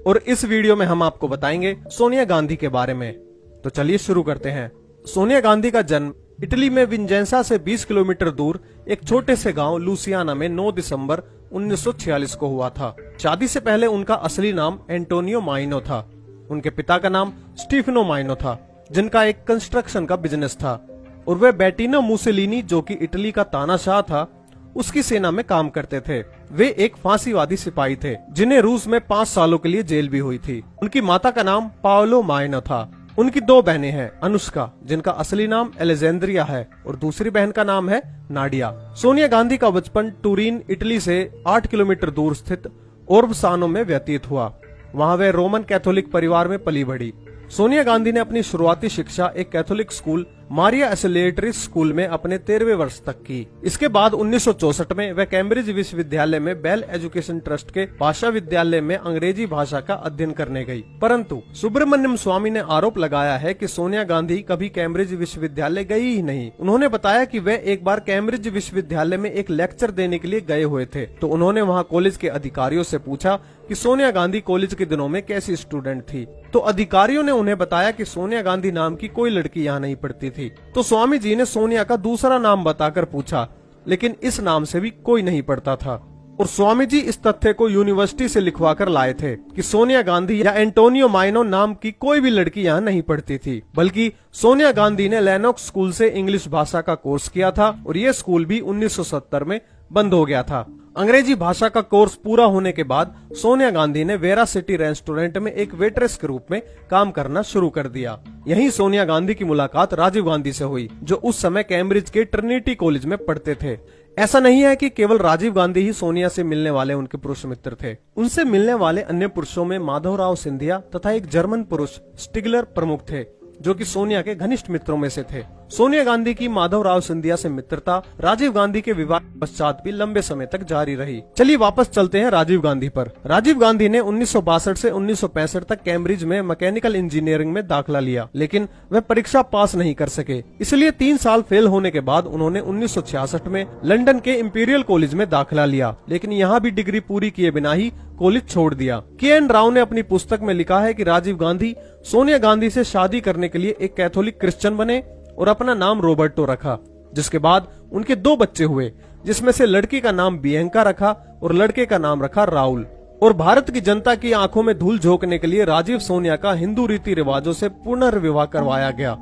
और इस वीडियो में हम आपको बताएंगे सोनिया गांधी के बारे में। तो चलिए शुरू करते हैं। सोनिया गांधी का जन्म इटली में विंजेंसा से 20 किलोमीटर दूर एक छोटे से गांव लुसियाना में 9 दिसंबर 1946 को हुआ था। शादी से पहले उनका असली नाम एंटोनियो माइनो था। उनके पिता का नाम स्टीफनो माइनो था, जिनका एक कंस्ट्रक्शन का बिजनेस था, और वे बेटिनो मुसेलिनी, जो कि इटली का तानाशाह था, उसकी सेना में काम करते थे। वे एक फांसीवादी सिपाही थे, जिन्हें रूस में 5 सालों के लिए जेल भी हुई थी। उनकी माता का नाम पाओलो माइनो था। उनकी 2 बहनें हैं, अनुष्का, जिनका असली नाम एलेजेंड्रिया है, और दूसरी बहन का नाम है नाडिया। सोनिया गांधी का बचपन टूरिन, इटली से 8 किलोमीटर दूर स्थित ओर्बसानो में व्यतीत हुआ। वहां वे रोमन कैथोलिक परिवार में पली बढ़ी। सोनिया गांधी ने अपनी शुरुआती शिक्षा एक कैथोलिक स्कूल मारिया एसोलिएटरी स्कूल में अपने 13वें वर्ष तक की। इसके बाद 1964 में वह कैम्ब्रिज विश्वविद्यालय में बेल एजुकेशन ट्रस्ट के भाषा विद्यालय में अंग्रेजी भाषा का अध्ययन करने गई। परंतु सुब्रमण्यम स्वामी ने आरोप लगाया है कि सोनिया गांधी कभी कैम्ब्रिज विश्वविद्यालय गई ही नहीं। उन्होंने बताया कि वे एक बार कैम्ब्रिज विश्वविद्यालय में एक लेक्चर देने के लिए गए हुए थे, तो उन्होंने वहाँ कॉलेज के अधिकारियों से पूछा कि सोनिया गांधी कॉलेज के दिनों में कैसी स्टूडेंट थी। तो अधिकारियों ने उन्हें बताया कि सोनिया गांधी नाम की कोई लड़की यहाँ नहीं पढ़ती थी। तो स्वामी जी ने सोनिया का दूसरा नाम बताकर पूछा, लेकिन इस नाम से भी कोई नहीं पढ़ता था। और स्वामी जी इस तथ्य को यूनिवर्सिटी से लिखवा कर लाए थे कि सोनिया गांधी या एंटोनियो माइनो नाम की कोई भी लड़की यहाँ नहीं पढ़ती थी, बल्कि सोनिया गांधी ने लेनोक्स स्कूल से इंग्लिश भाषा का कोर्स किया था, और यह स्कूल भी 1970 में बंद हो गया था। अंग्रेजी भाषा का कोर्स पूरा होने के बाद सोनिया गांधी ने वेरा सिटी रेस्टोरेंट में एक वेट्रेस के रूप में काम करना शुरू कर दिया। यहीं सोनिया गांधी की मुलाकात राजीव गांधी से हुई, जो उस समय कैम्ब्रिज के ट्रिनिटी कॉलेज में पढ़ते थे। ऐसा नहीं है कि केवल राजीव गांधी ही सोनिया से मिलने वाले उनके पुरुष मित्र थे। उनसे मिलने वाले अन्य पुरुषों में माधवराव सिंधिया तथा एक जर्मन पुरुष स्टिगलर प्रमुख थे, जो कि सोनिया के घनिष्ठ मित्रों में से थे। सोनिया गांधी की माधवराव सिंधिया से मित्रता राजीव गांधी के विवाह पश्चात भी लंबे समय तक जारी रही। चलिए वापस चलते हैं राजीव गांधी पर। राजीव गांधी ने 1962 से 1965 तक कैम्ब्रिज में मैकेनिकल इंजीनियरिंग में दाखिला लिया, लेकिन वह परीक्षा पास नहीं कर सके। इसलिए 3 साल फेल होने के बाद उन्होंने 1966 में लंदन के इंपीरियल कॉलेज में दाखिला लिया, लेकिन यहाँ भी डिग्री पूरी किए बिना ही कॉलेज छोड़ दिया। के.एन. राव ने अपनी पुस्तक में लिखा है कि राजीव गांधी सोनिया गांधी से शादी करने के लिए एक कैथोलिक क्रिश्चियन बने और अपना नाम रॉबर्टो रखा, जिसके बाद उनके 2 बच्चे हुए, जिसमें से लड़की का नाम बियंका रखा और लड़के का नाम रखा राहुल। और भारत की जनता की आंखों में धूल झोंकने के लिए राजीव सोनिया का हिंदू रीति रिवाजों से पुनर्विवाह करवाया गया,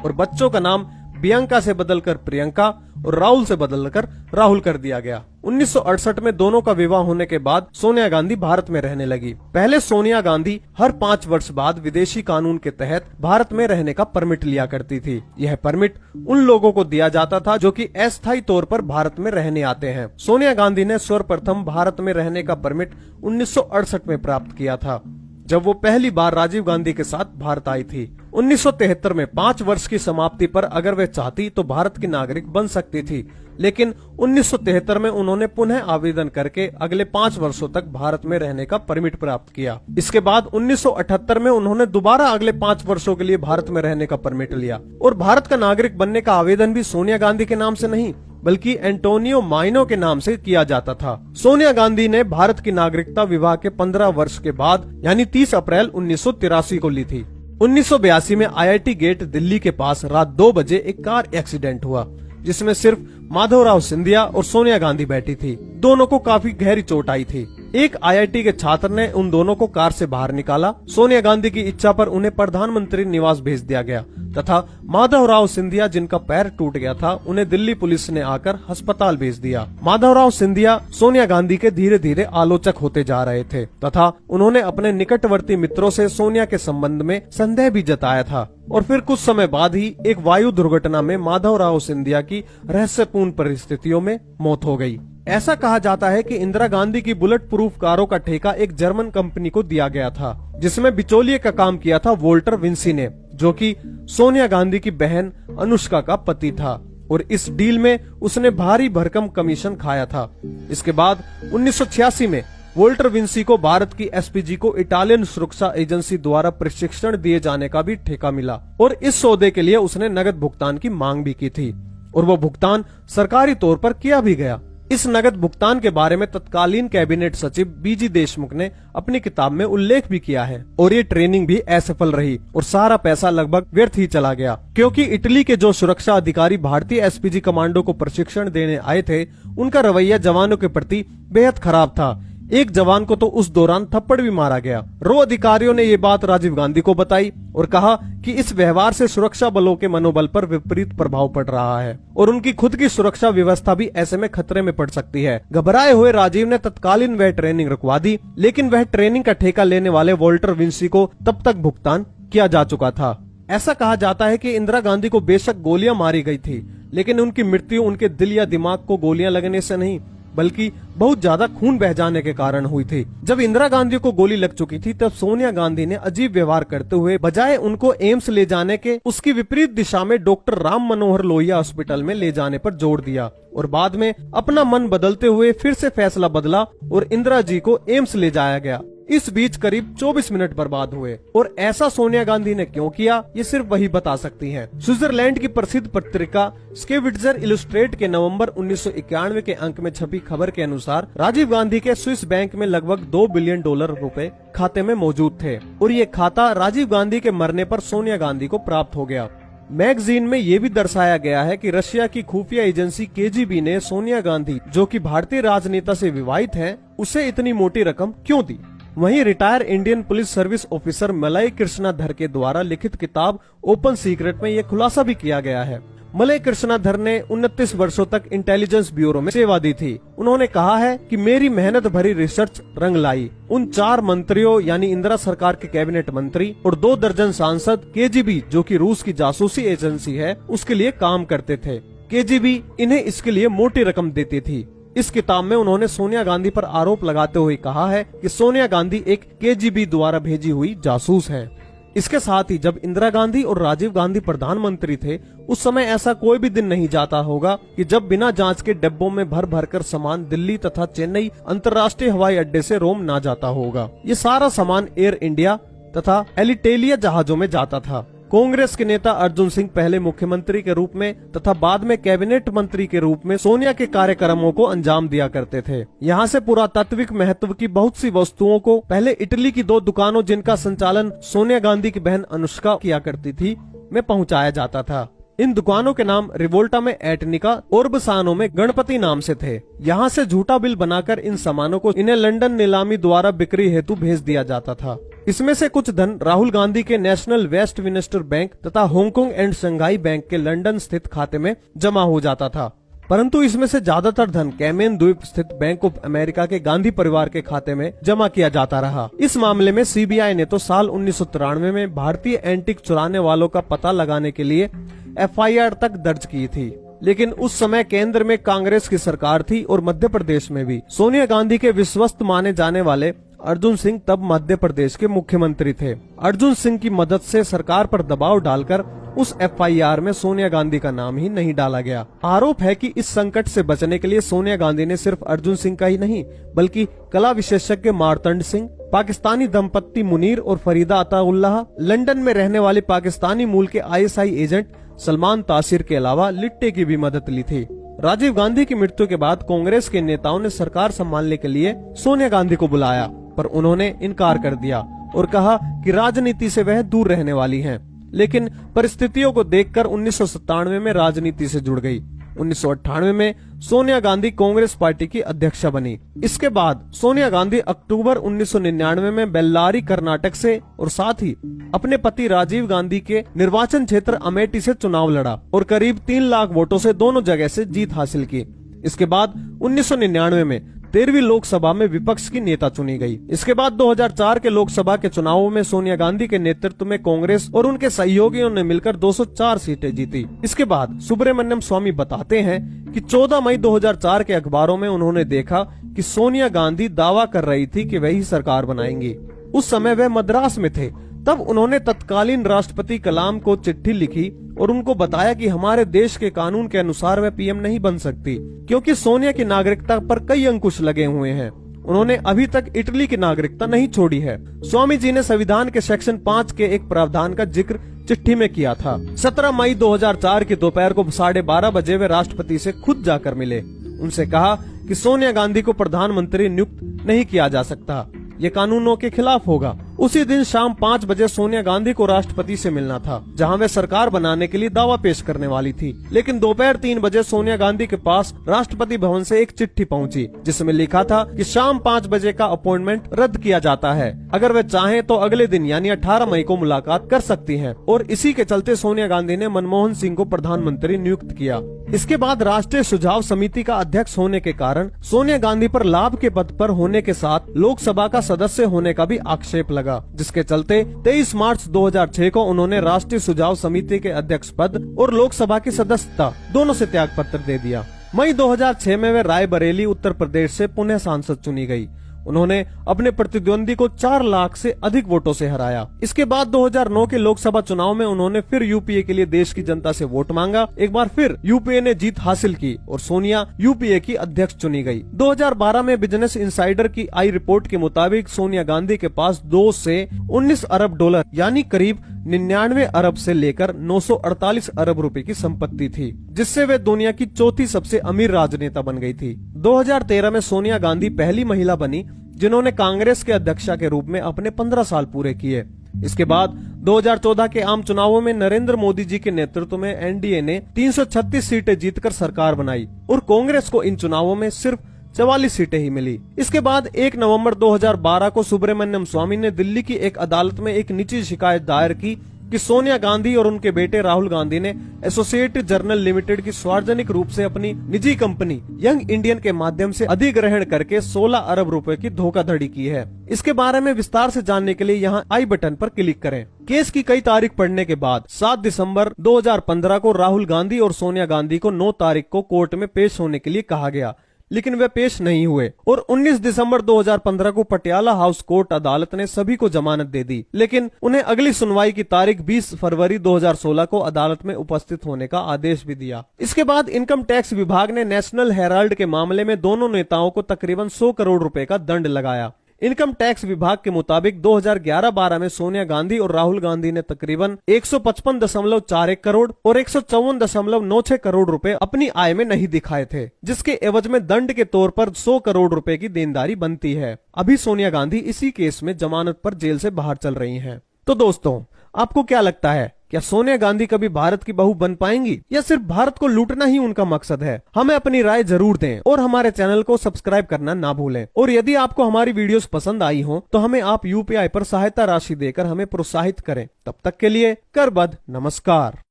और बच्चों का नाम बियंका से बदलकर प्रियंका और राहुल से बदलकर राहुल कर दिया गया। 1968 में दोनों का विवाह होने के बाद सोनिया गांधी भारत में रहने लगी। पहले सोनिया गांधी हर 5 वर्ष बाद विदेशी कानून के तहत भारत में रहने का परमिट लिया करती थी। यह परमिट उन लोगों को दिया जाता था जो कि अस्थायी तौर पर भारत में रहने आते हैं। सोनिया गांधी ने सर्वप्रथम भारत में रहने का परमिट 1968 में प्राप्त किया था, जब वो पहली बार राजीव गांधी के साथ भारत आई थी। 1973 में 5 वर्ष की समाप्ति पर अगर वे चाहती तो भारत की नागरिक बन सकती थी, लेकिन 1973 में उन्होंने पुनः आवेदन करके अगले 5 वर्षों तक भारत में रहने का परमिट प्राप्त किया। इसके बाद 1978 में उन्होंने दोबारा अगले 5 वर्षों के लिए भारत में रहने का परमिट लिया, और भारत का नागरिक बनने का आवेदन भी सोनिया गांधी के नाम से नहीं, बल्कि एंटोनियो माइनो के नाम से किया जाता था। सोनिया गांधी ने भारत की नागरिकता विवाह के 15 वर्ष के बाद यानी 30 अप्रैल 1983 को ली थी। 1982 में IIT गेट दिल्ली के पास रात 2 बजे एक कार एक्सीडेंट हुआ, जिसमें सिर्फ माधवराव सिंधिया और सोनिया गांधी बैठी थी। दोनों को काफी गहरी चोट आई थी। एक IIT के छात्र ने उन दोनों को कार से बाहर निकाला। सोनिया गांधी की इच्छा पर उन्हें प्रधानमंत्री निवास भेज दिया गया तथा माधवराव सिंधिया, जिनका पैर टूट गया था, उन्हें दिल्ली पुलिस ने आकर अस्पताल भेज दिया। माधवराव सिंधिया सोनिया गांधी के धीरे धीरे आलोचक होते जा रहे थे तथा उन्होंने अपने निकटवर्ती मित्रों से सोनिया के संबंध में संदेह भी जताया था। और फिर कुछ समय बाद ही एक वायु दुर्घटना में माधवराव सिंधिया की रहस्यपूर्ण परिस्थितियों में मौत हो गई। ऐसा कहा जाता है कि इंदिरा गांधी की बुलेट प्रूफ कारों का ठेका एक जर्मन कंपनी को दिया गया था, जिसमें बिचौलिए का काम किया था वोल्टर विंसी ने, जो कि सोनिया गांधी की बहन अनुष्का का पति था, और इस डील में उसने भारी भरकम कमीशन खाया था। इसके बाद 1986 में वोल्टर विंसी को भारत की एसपीजी को इटालियन सुरक्षा एजेंसी द्वारा प्रशिक्षण दिए जाने का भी ठेका मिला, और इस सौदे के लिए उसने नगद भुगतान की मांग भी की थी, और वो भुगतान सरकारी तौर पर किया भी गया। इस नगद भुगतान के बारे में तत्कालीन कैबिनेट सचिव बीजी देशमुख ने अपनी किताब में उल्लेख भी किया है। और ये ट्रेनिंग भी असफल रही और सारा पैसा लगभग व्यर्थ ही चला गया, क्योंकि इटली के जो सुरक्षा अधिकारी भारतीय एसपीजी कमांडो को प्रशिक्षण देने आए थे, उनका रवैया जवानों के प्रति बेहद खराब था। एक जवान को तो उस दौरान थप्पड़ भी मारा गया। रो अधिकारियों ने ये बात राजीव गांधी को बताई और कहा कि इस व्यवहार से सुरक्षा बलों के मनोबल पर विपरीत प्रभाव पड़ रहा है और उनकी खुद की सुरक्षा व्यवस्था भी ऐसे में खतरे में पड़ सकती है। घबराए हुए राजीव ने तत्कालीन वह ट्रेनिंग रुकवा दी, लेकिन वह ट्रेनिंग का ठेका लेने वाले वॉल्टर विंसी को तब तक भुगतान किया जा चुका था। ऐसा कहा जाता है कि इंदिरा गांधी को बेशक गोलियां मारी गई थी, लेकिन उनकी मृत्यु उनके दिल या दिमाग को गोलियां लगने से नहीं, बल्कि बहुत ज्यादा खून बह जाने के कारण हुई थी। जब इंदिरा गांधी को गोली लग चुकी थी, तब सोनिया गांधी ने अजीब व्यवहार करते हुए बजाय उनको एम्स ले जाने के, उसकी विपरीत दिशा में डॉक्टर राम मनोहर लोहिया हॉस्पिटल में ले जाने पर जोर दिया और बाद में अपना मन बदलते हुए फिर से फैसला बदला और इंदिरा जी को एम्स ले जाया गया। इस बीच करीब 24 मिनट बर्बाद हुए और ऐसा सोनिया गांधी ने क्यों किया, ये सिर्फ वही बता सकती हैं। स्विट्जरलैंड की प्रसिद्ध पत्रिका स्केविट्जर इलस्ट्रेट के नवंबर 1991 के अंक में छपी खबर के अनुसार राजीव गांधी के स्विस बैंक में लगभग $2 बिलियन रुपए खाते में मौजूद थे और ये खाता राजीव गांधी के मरने पर सोनिया गांधी को प्राप्त हो गया। मैगजीन में ये भी दर्शाया गया है कि रशिया की खुफिया एजेंसी केजीबी ने सोनिया गांधी, जो कि भारतीय राजनेता से विवाहित हैं, उसे इतनी मोटी रकम क्यों दी। वहीं retire Indian police service officer Malay Krishnadhar के द्वारा लिखित किताब ओपन सीक्रेट में यह खुलासा भी किया गया है। मलय कृष्णाधर ने 29 वर्षों तक इंटेलिजेंस ब्यूरो में सेवा दी थी। उन्होंने कहा है कि मेरी मेहनत भरी रिसर्च रंग लाई। उन 4 मंत्रियों यानी इंदिरा सरकार के कैबिनेट मंत्री और 2 दर्जन सांसद केजीबी, जो कि रूस की जासूसी एजेंसी है, उसके लिए काम करते थे। केजीबी इन्हें इसके लिए मोटी रकम देती थी। इस किताब में उन्होंने सोनिया गांधी पर आरोप लगाते हुए कहा है कि सोनिया गांधी एक केजीबी द्वारा भेजी हुई जासूस है। इसके साथ ही जब इंदिरा गांधी और राजीव गांधी प्रधानमंत्री थे, उस समय ऐसा कोई भी दिन नहीं जाता होगा कि जब बिना जांच के डिब्बों में भर भर कर सामान दिल्ली तथा चेन्नई अंतर्राष्ट्रीय हवाई अड्डे से रोम ना जाता होगा। ये सारा सामान एयर इंडिया तथा एलिटेलिया जहाजों में जाता था। कांग्रेस के नेता अर्जुन सिंह पहले मुख्यमंत्री के रूप में तथा बाद में कैबिनेट मंत्री के रूप में सोनिया के कार्यक्रमों को अंजाम दिया करते थे। यहाँ से पुरातात्विक महत्व की बहुत सी वस्तुओं को पहले इटली की 2 दुकानों, जिनका संचालन सोनिया गांधी की बहन अनुष्का किया करती थी, में पहुँचाया जाता था। इन दुकानों के नाम रिवोल्टा में एटनिका और बसानो में गणपति नाम से थे। यहाँ से झूठा बिल बनाकर इन सामानों को इन्हें लंदन नीलामी द्वारा बिक्री हेतु भेज दिया जाता था। इसमें से कुछ धन राहुल गांधी के नेशनल वेस्टमिनिस्टर बैंक तथा हांगकांग एंड शंघाई बैंक के लंदन स्थित खाते में जमा हो जाता था, परंतु इसमें से ज्यादातर धन कैमेन द्वीप स्थित बैंक ऑफ अमेरिका के गांधी परिवार के खाते में जमा किया जाता रहा। इस मामले में सीबीआई ने तो साल 1993 में भारतीय एंटीक चुराने वालों का पता लगाने के लिए एफआईआर तक दर्ज की थी, लेकिन उस समय केंद्र में कांग्रेस की सरकार थी और मध्य प्रदेश में भी। सोनिया गांधी के विश्वस्त माने जाने वाले अर्जुन सिंह तब मध्य प्रदेश के मुख्यमंत्री थे। अर्जुन सिंह की मदद से सरकार पर दबाव डालकर उस एफआईआर में सोनिया गांधी का नाम ही नहीं डाला गया। आरोप है कि इस संकट से बचने के लिए सोनिया गांधी ने सिर्फ अर्जुन सिंह का ही नहीं, बल्कि कला विशेषज्ञ मार्तंड सिंह, पाकिस्तानी दंपत्ति मुनीर और फरीदा अताउल्लाह, लंदन में रहने वाले पाकिस्तानी मूल के आईएसआई एजेंट सलमान तासिर के अलावा लिट्टे की भी मदद ली थी। राजीव गांधी की मृत्यु के बाद कांग्रेस के नेताओं ने सरकार संभालने के लिए सोनिया गांधी को बुलाया, पर उन्होंने इनकार कर दिया और कहा कि राजनीति से वह दूर रहने वाली हैं। लेकिन परिस्थितियों को देखकर 1997 में राजनीति से जुड़ गई। 1998 में सोनिया गांधी कांग्रेस पार्टी की अध्यक्षा बनी। इसके बाद सोनिया गांधी अक्टूबर 1999 में बेल्लारी कर्नाटक से और साथ ही अपने पति राजीव गांधी के निर्वाचन क्षेत्र अमेठी से चुनाव लड़ा और करीब 3 लाख वोटों से दोनों जगह से जीत हासिल की। इसके बाद 1999 में 13वीं लोकसभा में विपक्ष की नेता चुनी गई। इसके बाद 2004 के लोकसभा के चुनावों में सोनिया गांधी के नेतृत्व में कांग्रेस और उनके सहयोगियों ने मिलकर 204 सीटें जीती। इसके बाद सुब्रमण्यम स्वामी बताते हैं कि 14 मई 2004 के अखबारों में उन्होंने देखा कि सोनिया गांधी दावा कर रही थी कि वही सरकार बनाएंगी। उस समय वह मद्रास में थे। तब उन्होंने तत्कालीन राष्ट्रपति कलाम को चिट्ठी लिखी और उनको बताया कि हमारे देश के कानून के अनुसार वह पीएम नहीं बन सकती, क्योंकि सोनिया की नागरिकता पर कई अंकुश लगे हुए हैं। उन्होंने अभी तक इटली की नागरिकता नहीं छोड़ी है। स्वामी जी ने संविधान के सेक्शन 5 के एक प्रावधान का जिक्र चिट्ठी में किया था। 17 मई 2004 की दोपहर को 12:30 बजे वे राष्ट्रपति से खुद जाकर मिले। उनसे कहा कि सोनिया गांधी को प्रधानमंत्री नियुक्त नहीं किया जा सकता, ये कानूनों के खिलाफ होगा। उसी दिन शाम 5 बजे सोनिया गांधी को राष्ट्रपति से मिलना था, जहां वे सरकार बनाने के लिए दावा पेश करने वाली थी। लेकिन दोपहर 3 बजे सोनिया गांधी के पास राष्ट्रपति भवन से एक चिट्ठी पहुंची, जिसमें लिखा था कि शाम 5 बजे का अपॉइंटमेंट रद्द किया जाता है। अगर वे चाहें तो अगले दिन यानी 18 मई को मुलाकात कर सकती हैं। और इसी के चलते सोनिया गांधी ने मनमोहन सिंह को प्रधानमंत्री नियुक्त किया। इसके बाद राष्ट्रीय सुझाव समिति का अध्यक्ष होने के कारण सोनिया गांधी पर लाभ के पद पर होने के साथ लोकसभा का सदस्य होने का भी आक्षेप लगा, जिसके चलते 23 मार्च 2006 को उन्होंने राष्ट्रीय सुझाव समिति के अध्यक्ष पद और लोकसभा की सदस्यता दोनों से त्याग पत्र दे दिया। मई 2006 में वे रायबरेली उत्तर प्रदेश से पुनः सांसद चुनी गई। उन्होंने अपने प्रतिद्वंदी को 4 लाख से अधिक वोटों से हराया। इसके बाद 2009 के लोकसभा चुनाव में उन्होंने फिर यूपीए के लिए देश की जनता से वोट मांगा। एक बार फिर यूपीए ने जीत हासिल की और सोनिया यूपीए की अध्यक्ष चुनी गई। 2012 में बिजनेस इनसाइडर की आई रिपोर्ट के मुताबिक सोनिया गांधी के पास 2 से 19 अरब डॉलर यानी करीब 99 अरब से लेकर 948 अरब रुपए की संपत्ति थी, जिससे वे दुनिया की चौथी सबसे अमीर राजनेता बन गई थी। 2013 में सोनिया गांधी पहली महिला बनी जिन्होंने कांग्रेस के अध्यक्षा के रूप में अपने 15 साल पूरे किए। इसके बाद 2014 के आम चुनावों में नरेंद्र मोदी जी के नेतृत्व में एनडीए ने 336 सीटें जीतकर सरकार बनाई और कांग्रेस को इन चुनावों में सिर्फ 44 सीटें ही मिली। इसके बाद 1 नवंबर 2012 को सुब्रमण्यम स्वामी ने दिल्ली की एक अदालत में एक निजी शिकायत दायर की कि सोनिया गांधी और उनके बेटे राहुल गांधी ने एसोसिएटेड जर्नल लिमिटेड की सार्वजनिक रूप से अपनी निजी कंपनी यंग इंडियन के माध्यम से अधिग्रहण करके 16 अरब रुपए की धोखाधड़ी की है। इसके बारे में विस्तार से जानने के लिए यहाँ आई बटन पर क्लिक करें। केस की कई तारीख पढ़ने के बाद 7 दिसंबर 2015 को राहुल गांधी और सोनिया गांधी को 9 तारीख को कोर्ट में पेश होने के लिए कहा गया, लेकिन वे पेश नहीं हुए और 19 दिसंबर 2015 को पटियाला हाउस कोर्ट अदालत ने सभी को जमानत दे दी, लेकिन उन्हें अगली सुनवाई की तारीख 20 फरवरी 2016 को अदालत में उपस्थित होने का आदेश भी दिया। इसके बाद इनकम टैक्स विभाग ने नेशनल हेराल्ड के मामले में दोनों नेताओं को तकरीबन 100 करोड़ रुपए का दंड लगाया। इनकम टैक्स विभाग के मुताबिक 2011-12 में सोनिया गांधी और राहुल गांधी ने तकरीबन 155.41 करोड़ और 154.96 करोड़ रुपए अपनी आय में नहीं दिखाए थे, जिसके एवज में दंड के तौर पर 100 करोड़ रुपए की देनदारी बनती है। अभी सोनिया गांधी इसी केस में जमानत पर जेल से बाहर चल रही हैं। तो दोस्तों, आपको क्या लगता है, क्या सोनिया गांधी कभी भारत की बहू बन पाएंगी या सिर्फ भारत को लूटना ही उनका मकसद है? हमें अपनी राय जरूर दें और हमारे चैनल को सब्सक्राइब करना ना भूलें। और यदि आपको हमारी वीडियोस पसंद आई हो तो हमें आप यूपीआई पर सहायता राशि देकर हमें प्रोत्साहित करें। तब तक के लिए करबद्ध नमस्कार।